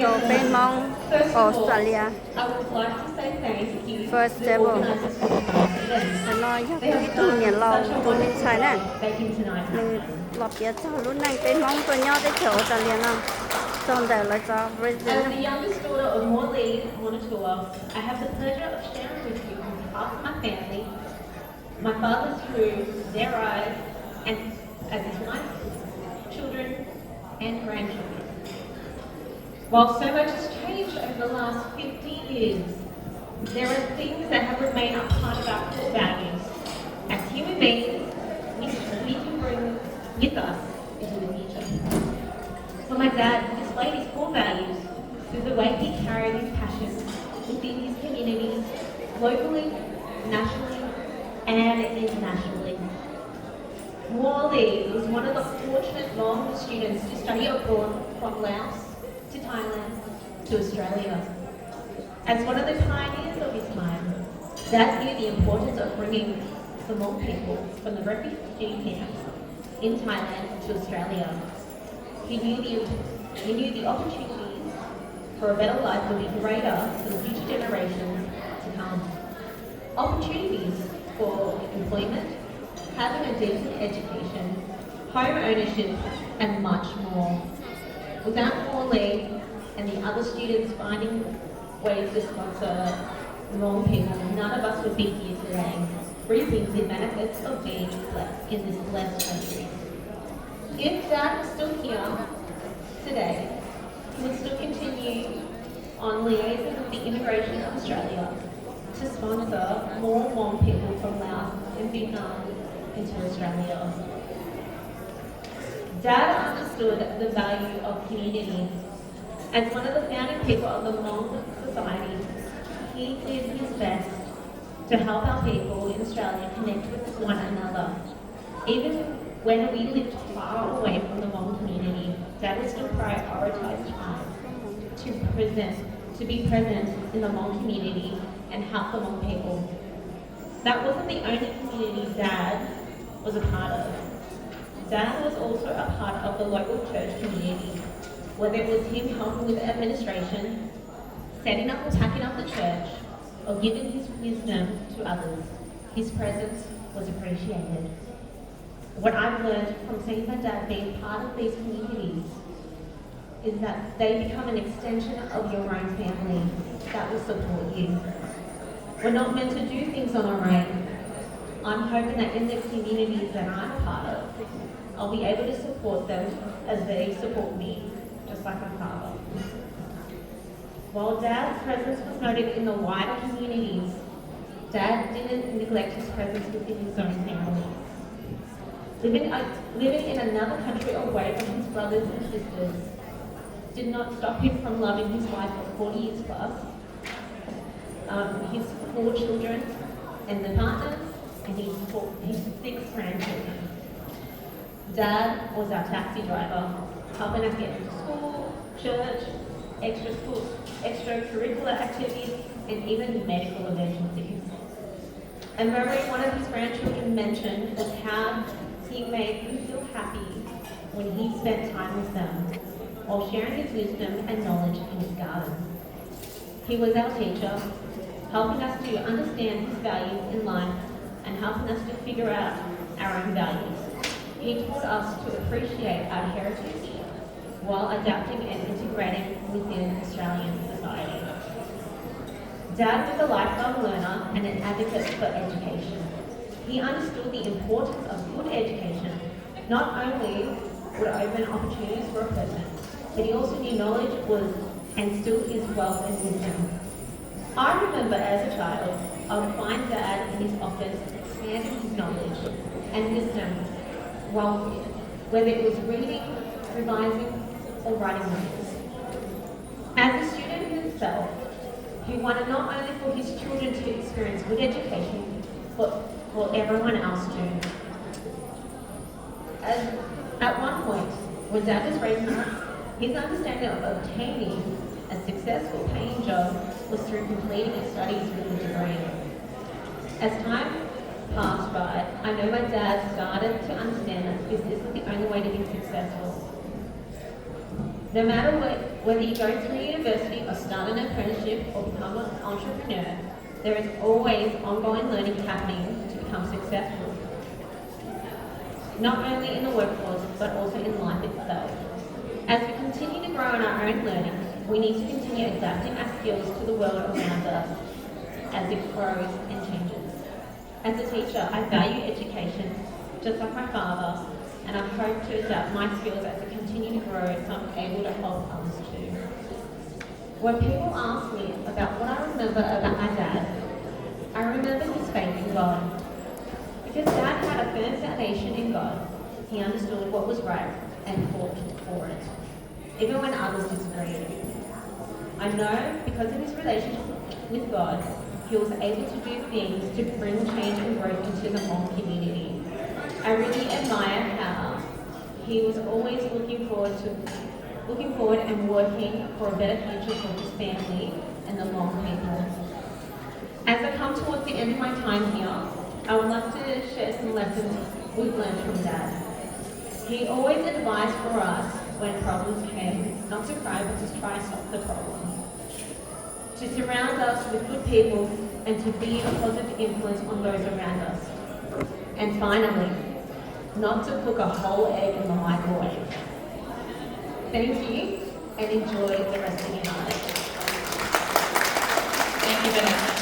cho bên mong Australia I would like to say thank you first to the table organisers for the past event. phải nói nhắc They cái have tụi nhà done lâu such a tụi mình wonderful xài nè job making tonight mình happen. lọp giá cho lúc này bên mong tôi nhau tới chỗ Australia nào xong đời lại cho As Brazil the youngest daughter of Morley Monatua, I have the pleasure of sharing with you on behalf of my family, my father's crew, their eyes, and as his wife, children, and grandchildren. While so much has changed over the last 50 years, there are things that have remained a part of our core values. As human beings, we can bring with us into the future. For my dad displayed his core values through the way he carried his passions within his communities, locally, nationally, and internationally. Morley was one of the fortunate Hmoob students to study abroad from Laos to Thailand to Australia. As one of the pioneers of his time, Dad knew the importance of bringing the Hmong people from the refugee camps in Thailand to Australia. He knew the opportunities for a better life would be greater for the future generations to come. Opportunities for employment, having a decent education, home ownership, and much more. Without Morley and the other students finding ways to sponsor Hmong people, none of us would be here today, reaping the benefits of being in this blessed country. If Dad was still here today, he would still continue on liaising with the Immigration of Australia to sponsor more Hmong people from Laos and Vietnam into Australia. Dad understood the value of community. As one of the founding people of the Hmong society, he did his best to help our people in Australia connect with one another. Even when we lived far away from the Hmong community, Dad would still prioritise time to be present in the Hmong community and help the Hmong people. That wasn't the only community Dad was a part of. Dad was also a part of the local church community, whether it was him helping with administration, setting up and packing up the church, or giving his wisdom to others. His presence was appreciated. What I've learned from seeing my dad being part of these communities is that they become an extension of your own family that will support you. We're not meant to do things on our own. I'm hoping that in the communities that I'm a part of, I'll be able to support them as they support me, just like my father. While Dad's presence was noted in the wider communities, Dad didn't neglect his presence within his own family. Living in another country away from his brothers and sisters did not stop him from loving his wife for 40 years plus, his 4 children and the partners, and his 6 grandchildren. Dad was our taxi driver, helping us get to school, church, extracurricular activities, and even medical emergencies. And Murray, one of his grandchildren, mentioned was how he made him feel happy when he spent time with them, while sharing his wisdom and knowledge in his garden. He was our teacher, helping us to understand his values in life and helping us to figure out our own values. He taught us to appreciate our heritage while adapting and integrating within Australian society. Dad was a lifelong learner and an advocate for education. He understood the importance of good education. Not only would open opportunities for a person, but he also knew knowledge was and still is wealth and wisdom. I remember as a child, I would find Dad in his office expanding his knowledge and wisdom, whether it was reading, revising, or writing notes. As a student himself, he wanted not only for his children to experience good education, but for everyone else too. At one point, when Dad was raising us, his understanding of obtaining a successful paying job was through completing his studies with a degree. As time passed by, I know my dad started to understand that business was the only way to be successful. No matter Whether you go through university or start an apprenticeship or become an entrepreneur, there is always ongoing learning happening to become successful. Not only in the workforce, but also in life itself. As we continue to grow in our own learning, we need to continue adapting our skills to the world around us as it grows and changes. As a teacher, I value education, just like my father, and I hope to adapt my skills as I continue to grow so I'm able to help others too. When people ask me about what I remember about my dad, I remember his faith in God. Because Dad had a firm foundation in God, he understood what was right and fought for it, even when others disagreed. I know because of his relationship with God, he was able to do things to bring change and growth into the Hmoob community. I really admire how he was always looking forward and working for a better future for his family and the Hmoob people. As I come towards the end of my time here, I would like to share some lessons we've learned from Dad. He always advised for us when problems came, not to cry but to try to solve the problem. To surround us with good people and to be a positive influence on those around us. And finally, not to cook a whole egg in the microwave. Thank you and enjoy the rest of your night. Thank you, Vanessa.